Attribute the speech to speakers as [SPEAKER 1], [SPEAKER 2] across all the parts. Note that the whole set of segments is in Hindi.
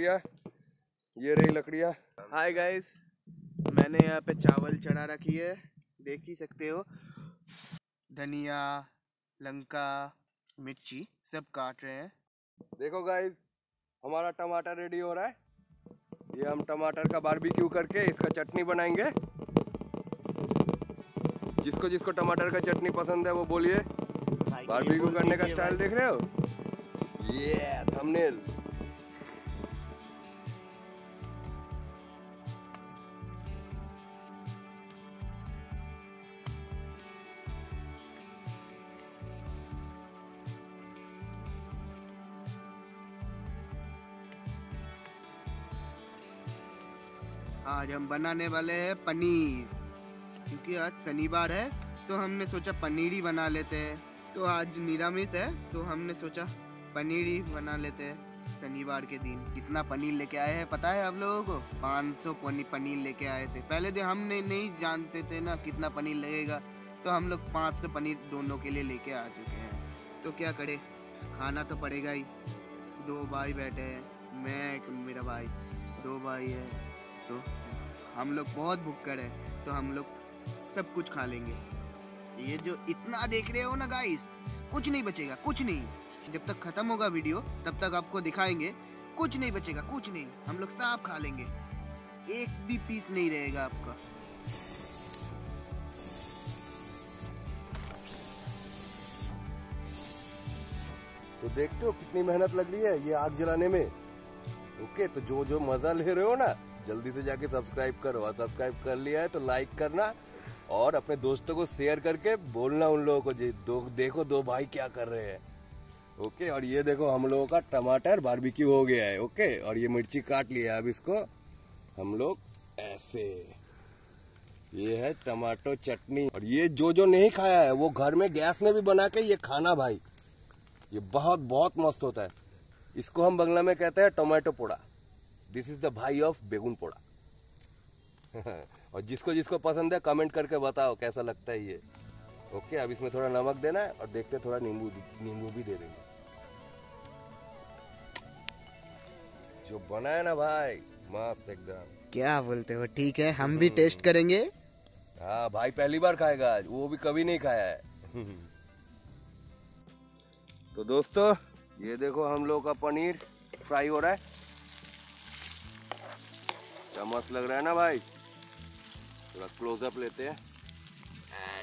[SPEAKER 1] लकड़ियाँ, ये रही लकड़ियाँ।
[SPEAKER 2] हाय गाइस, मैंने यहाँ पे चावल चढ़ा रखी है, देख ही सकते हो। धनिया, लंका, मिर्ची सब काट रहे हैं।
[SPEAKER 1] देखो गाइस, हमारा टमाटर रेडी हो रहा है। ये हम टमाटर का बारबेक्यू करके इसका चटनी बनाएंगे। जिसको जिसको टमाटर का चटनी पसंद है वो बोलिए। बारबेक्यू करने का स्टाइल देख रहे हो? ये थंबनेल।
[SPEAKER 2] आज हम बनाने वाले हैं पनीर, क्योंकि आज शनिवार है तो हमने सोचा पनीर ही बना लेते हैं। तो आज निरामिष है तो हमने सोचा पनीर ही बना लेते हैं शनिवार के दिन। कितना पनीर लेके आए हैं पता है आप लोगों को? 500 पनीर लेके आए थे। पहले दिन हमने नहीं जानते थे ना कितना पनीर लगेगा, तो हम लोग 500 पनीर दोनों के लिए लेके आ चुके हैं। तो क्या करें, खाना तो पड़ेगा ही। 2 भाई बैठे हैं, मैं एक मेरा भाई, 2 भाई है, तो हम लोग बहुत भूखे हैं, तो हम लोग सब कुछ खा लेंगे। ये जो इतना देख रहे हो ना गाइस, कुछ नहीं बचेगा, कुछ नहीं। जब तक खत्म होगा वीडियो तब तक आपको दिखाएंगे, कुछ नहीं बचेगा, कुछ नहीं। हम लोग सब खा लेंगे, एक भी पीस नहीं रहेगा आपका।
[SPEAKER 1] तो देखते हो कितनी मेहनत लग रही है ये आग जलाने में। ओके, तो जो जो मजा ले रहे हो ना, जल्दी से जाके सब्सक्राइब करो। और सब्सक्राइब कर लिया है तो लाइक करना और अपने दोस्तों को शेयर करके बोलना उन लोगों को, देखो 2 भाई क्या कर रहे हैं। ओके, और ये देखो हम लोगों का टमाटर बारबेक्यू हो गया है। ओके, और ये मिर्ची काट लिया है। अब इसको हम लोग ऐसे, ये है टमाटो चटनी। और ये जो जो नहीं खाया है वो घर में गैस में भी बना के ये खाना भाई, ये बहुत बहुत मस्त होता है। इसको हम बंगला में कहते हैं tomato Poda. This is the भाई ऑफ बेगुन पोड़ा। और जिसको जिसको पसंद है कमेंट करके बताओ कैसा लगता है ये। ओके, अब इसमें थोड़ा नमक देना है और देखते थोड़ा नींबू भी दे देंगे। जो बना है ना भाई, मस्त एकदम।
[SPEAKER 2] क्या बोलते हो? ठीक है, हम भी टेस्ट करेंगे।
[SPEAKER 1] हाँ भाई, पहली बार खाएगा आज, वो भी कभी नहीं खाया है। तो दोस्तों, ये देखो हम लोग का पनीर फ्राई हो रहा है। क्या मस्त लग रहा है ना भाई। थोड़ा क्लोजअप लेते हैं।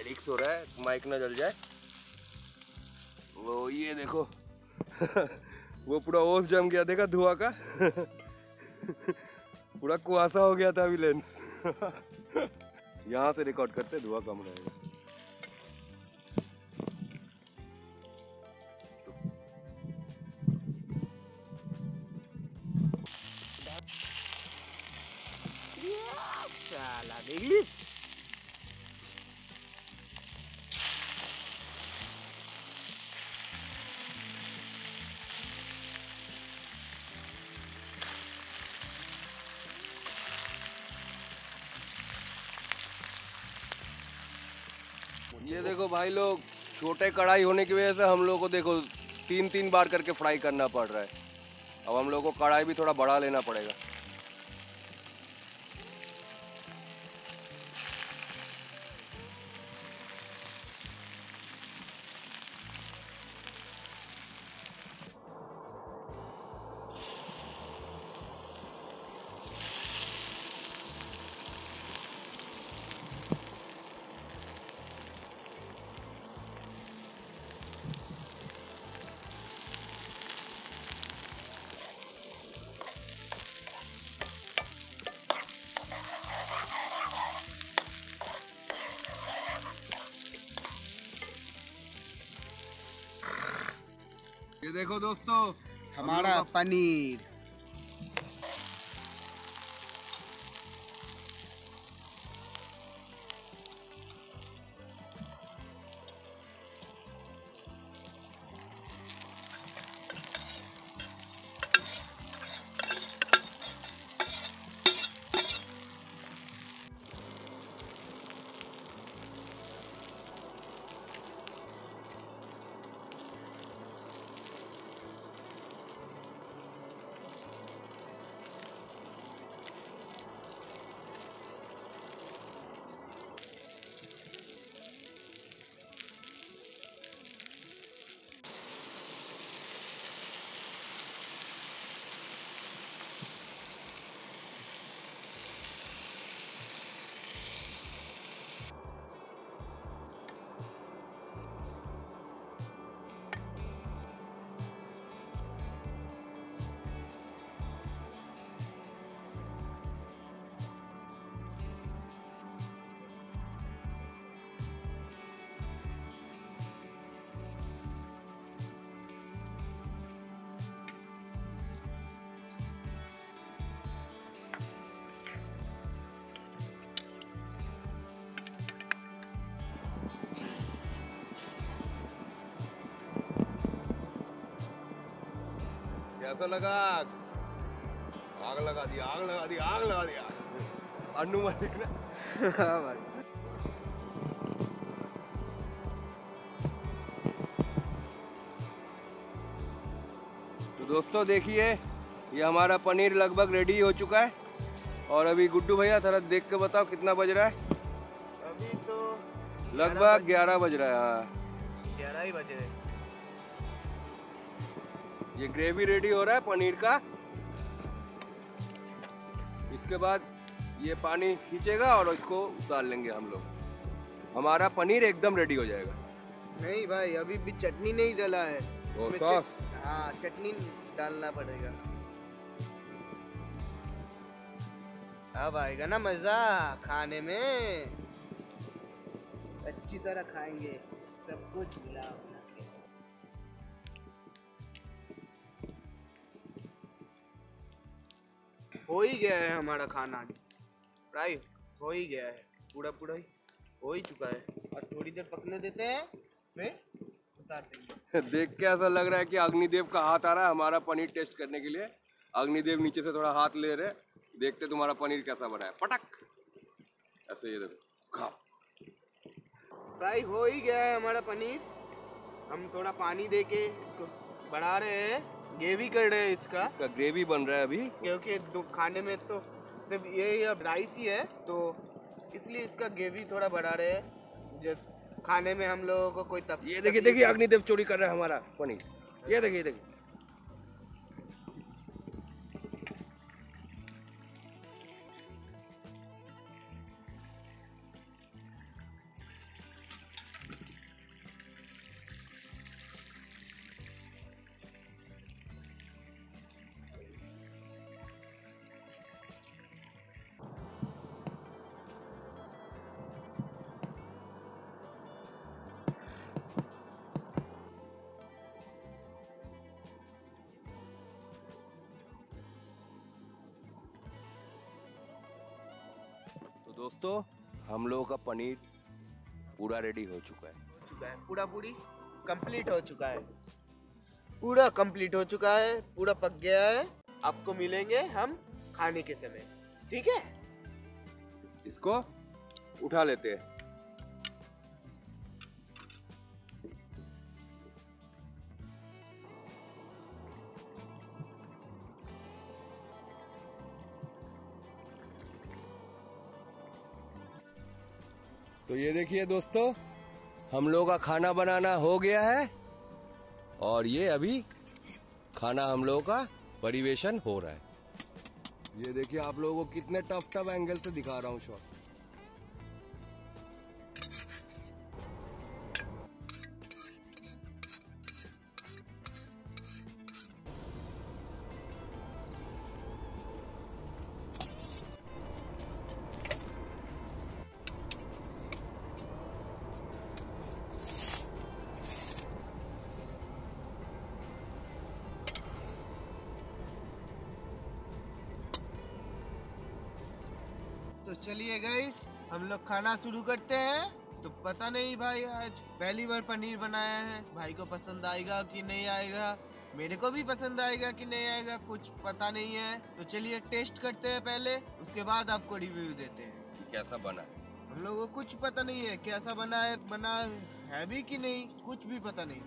[SPEAKER 1] रिक्स हो रहा है, माइक ना जल जाए। वो ये देखो। वो पूरा ओस जम गया, देखा धुआं का। पूरा कुआसा हो गया था अभी लेंस। यहाँ से रिकॉर्ड करते, धुआं कम रहेगा।
[SPEAKER 2] चला देखी।
[SPEAKER 1] ये देखो भाई लोग, छोटे कढ़ाई होने की वजह से हम लोग को देखो 3-3 बार करके फ्राई करना पड़ रहा है। अब हम लोग को कढ़ाई भी थोड़ा बड़ा लेना पड़ेगा। ये देखो दोस्तों,
[SPEAKER 2] हमारा पनीर।
[SPEAKER 1] कैसा लगा? आग लगा दी, आग लगा दी, आग लगा दिया। अनुमान देखना।
[SPEAKER 2] हाँ भाई।
[SPEAKER 1] तो दोस्तों देखिए, ये हमारा पनीर लगभग रेडी हो चुका है। और अभी गुड्डू भैया थोड़ा देख के बताओ कितना बज रहा है?
[SPEAKER 2] अभी तो
[SPEAKER 1] लगभग 11 बज रहा है। हाँ,
[SPEAKER 2] 11 ही बजे।
[SPEAKER 1] ये ग्रेवी रेडी हो रहा है पनीर का। इसके बाद ये पानी खींचेगा और इसको उतार लेंगे हम लोग। हमारा पनीर एकदम रेडी हो जाएगा।
[SPEAKER 2] नहीं भाई, अभी भी चटनी नहीं डाला है।
[SPEAKER 1] वो
[SPEAKER 2] इसमें
[SPEAKER 1] सॉस।
[SPEAKER 2] हाँ, चटनी डालना पड़ेगा। अब आएगा ना मजा खाने में। अच्छी तरह खाएंगे, सब कुछ मिला बना के। हो ही गया है हमारा खाना, फ्राई हो ही गया है, पूरा पूरा ही हो ही चुका है। और थोड़ी देर पकने देते हैं, फिर उतार देंगे।
[SPEAKER 1] देख के ऐसा लग रहा है कि अग्निदेव का हाथ आ रहा है हमारा पनीर टेस्ट करने के लिए। अग्निदेव नीचे से थोड़ा हाथ ले रहे, देखते तुम्हारा पनीर कैसा बना है। पटक ऐसे, ये देखो, खाओ।
[SPEAKER 2] फ्राई हो ही गया है हमारा पनीर। हम थोड़ा पानी देके इसको बढ़ा रहे हैं, ग्रेवी कर रहे हैं इसका
[SPEAKER 1] ग्रेवी बन रहा है अभी,
[SPEAKER 2] क्योंकि खाने में तो सिर्फ ये अब राइस ही है, तो इसलिए इसका ग्रेवी थोड़ा बढ़ा रहे हैं। जैसे खाने में हम लोगों को कोई
[SPEAKER 1] ये देखिए देखिए, अग्निदेव चोरी कर रहा है हमारा पनीर। ये देखिए देखिए। दोस्तों हम लोगों का पनीर पूरा रेडी हो चुका है।
[SPEAKER 2] पूरा पूरी कंप्लीट हो चुका है। पूरा कंप्लीट हो चुका है, पूरा पक गया है। आपको मिलेंगे हम खाने के समय, ठीक है?
[SPEAKER 1] इसको उठा लेते हैं। तो ये देखिए दोस्तों, हम लोगों का खाना बनाना हो गया है और ये अभी खाना हम लोगों का परिवेशन हो रहा है। ये देखिए, आप लोगों को कितने टफ एंगल से दिखा रहा हूँ शॉट।
[SPEAKER 2] तो चलिए गाइस, हम लोग खाना शुरू करते हैं। तो पता नहीं भाई, आज पहली बार पनीर बनाया है। भाई को पसंद आएगा कि नहीं आएगा, मेरे को भी पसंद आएगा कि नहीं आएगा, कुछ पता नहीं है। तो चलिए टेस्ट करते हैं पहले, उसके बाद आपको रिव्यू देते हैं
[SPEAKER 1] कैसा बना।
[SPEAKER 2] हम लोगों को कुछ पता नहीं है कैसा बना है भी कि नहीं, कुछ भी पता नहीं।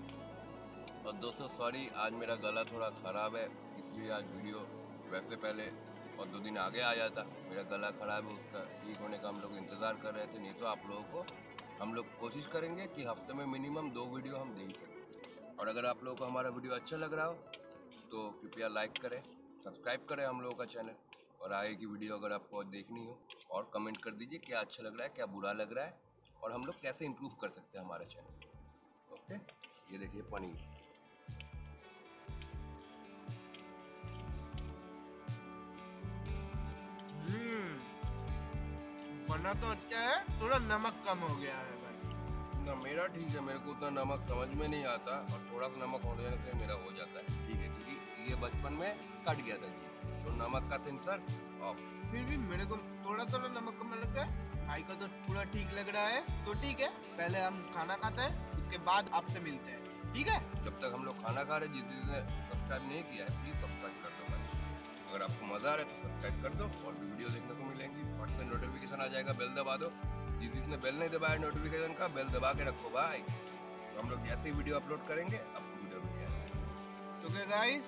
[SPEAKER 1] और दोस्तों सॉरी, आज मेरा गला थोड़ा खराब है, इसलिए आज वीडियो वैसे पहले और 2 दिन आगे आ जाता। मेरा गला खराब है, उसका ठीक होने का हम लोग इंतज़ार कर रहे थे। नहीं तो आप लोगों को हम लोग कोशिश करेंगे कि हफ्ते में मिनिमम 2 वीडियो हम दे ही सकें। और अगर आप लोगों को हमारा वीडियो अच्छा लग रहा हो तो कृपया लाइक करें, सब्सक्राइब करें हम लोगों का चैनल। और आगे की वीडियो अगर आपको देखनी हो और कमेंट कर दीजिए क्या अच्छा लग रहा है, क्या बुरा लग रहा है, और हम लोग कैसे इम्प्रूव कर सकते हैं हमारा चैनल। ओके, ये देखिए पनीर।
[SPEAKER 2] बना तो अच्छा है, थोड़ा नमक कम हो गया है भाई।
[SPEAKER 1] ना मेरा ठीक है, मेरे को उतना नमक समझ में नहीं आता, और थोड़ा सा नमक हो जाने से मेरा हो जाता है। ठीक है, क्योंकि ये बचपन में कट गया था जी, तो नमक का सेंसर ऑफ।
[SPEAKER 2] फिर भी मेरे को थोड़ा थोड़ा नमक कम लगा है। भाई को तो पूरा ठीक लग रहा है, तो ठीक है। पहले हम खाना खाते हैं, उसके बाद आपसे मिलते हैं। ठीक है।
[SPEAKER 1] जब तक हम लोग खाना खा रहे, जिस जिसने सब्सक्राइब नहीं किया है प्लीज सब्सक्राइब कर दो भाई। अगर आपको मजा आ रहा है तो सब्सक्राइब कर दो और भी वीडियो देखने को मिलेंगी। फट से नोटिफिकेशन आ जाएगा, बेल दबा दो। जिस जिसने बेल नहीं दबाया नोटिफिकेशन का, बेल दबा के रखो भाई। तो हम लोग जैसे ही वीडियो अपलोड करेंगे आपको वीडियो मिल जाएगा।
[SPEAKER 2] तो गाइस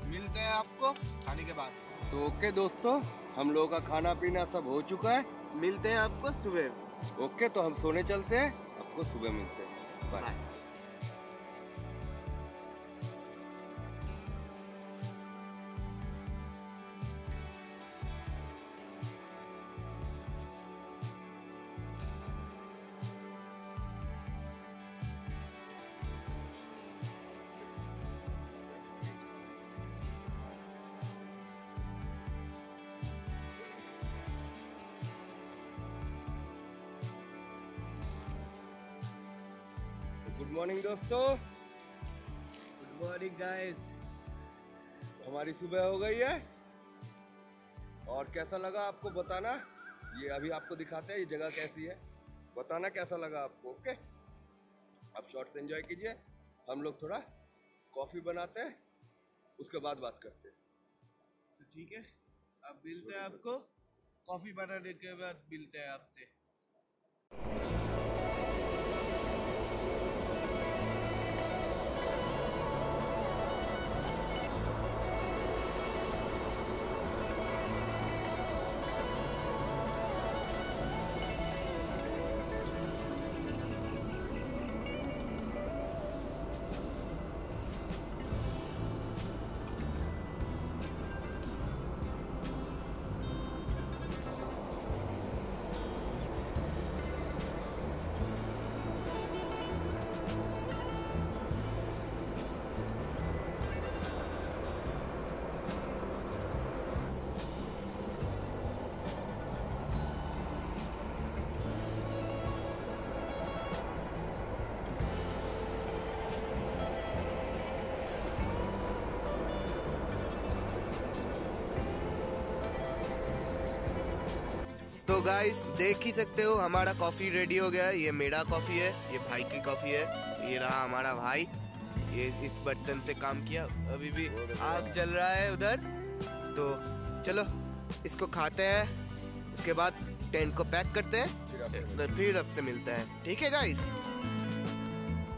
[SPEAKER 2] मिलते हैं आपको खाने के बाद।
[SPEAKER 1] तो ओके दोस्तों, हम लोगों का खाना पीना सब हो चुका है।
[SPEAKER 2] मिलते हैं आपको सुबह।
[SPEAKER 1] ओके, तो हम सोने चलते हैं, आपको सुबह मिलते हैं। बाय। गुड मॉर्निंग दोस्तों।
[SPEAKER 2] Good morning guys.
[SPEAKER 1] हमारी सुबह हो गई है और कैसा लगा आपको बताना। ये अभी आपको दिखाते हैं ये जगह कैसी है, बताना कैसा लगा आपको। ओके, आप शॉर्ट्स एंजॉय कीजिए, हम लोग थोड़ा कॉफ़ी बनाते हैं, उसके बाद बात करते हैं।
[SPEAKER 2] तो ठीक है, अब मिलते हैं आपको कॉफी बनाने के बाद। मिलते हैं आपसे। तो गाइस देख ही सकते हो हमारा कॉफी रेडी हो गया है। ये मेरा कॉफी है, ये भाई की कॉफी है। ये रहा हमारा भाई, ये इस बर्तन से काम किया। अभी भी आग जल रहा है उधर। तो चलो इसको खाते हैं, उसके बाद टेंट को पैक करते हैं, फिर आपसे मिलते हैं। ठीक है गाइस।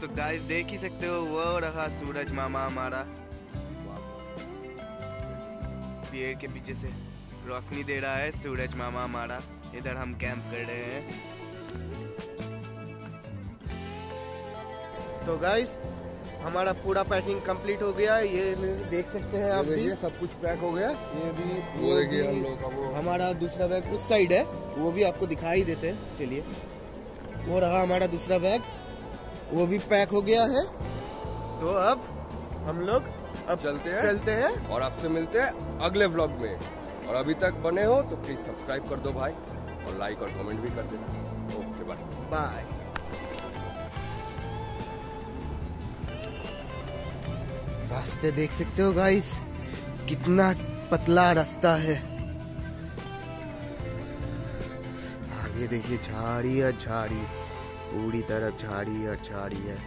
[SPEAKER 2] तो गाइस देख ही सकते हो वो रहा सूरज मामा हमारा, पेड़ के पीछे से रोशनी दे रहा है सूरज मामा हमारा। इधर हम कैंप कर रहे हैं। तो गाइस हमारा पूरा पैकिंग कंप्लीट हो गया है। ये देख सकते हैं आप भी,
[SPEAKER 1] सब कुछ पैक हो गया।
[SPEAKER 2] ये भी
[SPEAKER 1] वो देखिए हम लोग का वो
[SPEAKER 2] हमारा दूसरा बैग उस साइड है, वो भी आपको दिखाई देते हैं। चलिए, वो रहा हमारा दूसरा बैग, वो भी पैक हो गया है। तो अब हम लोग चलते हैं
[SPEAKER 1] और आपसे मिलते हैं अगले व्लॉग में। और अभी तक बने हो तो प्लीज सब्सक्राइब कर दो भाई, और लाइक और कमेंट भी कर देना। Okay bye
[SPEAKER 2] bye. रास्ते देख सकते हो गाइस, कितना पतला रास्ता है। आगे देखिए झाड़ी और झाड़ी, पूरी तरफ झाड़ी और झाड़ी है।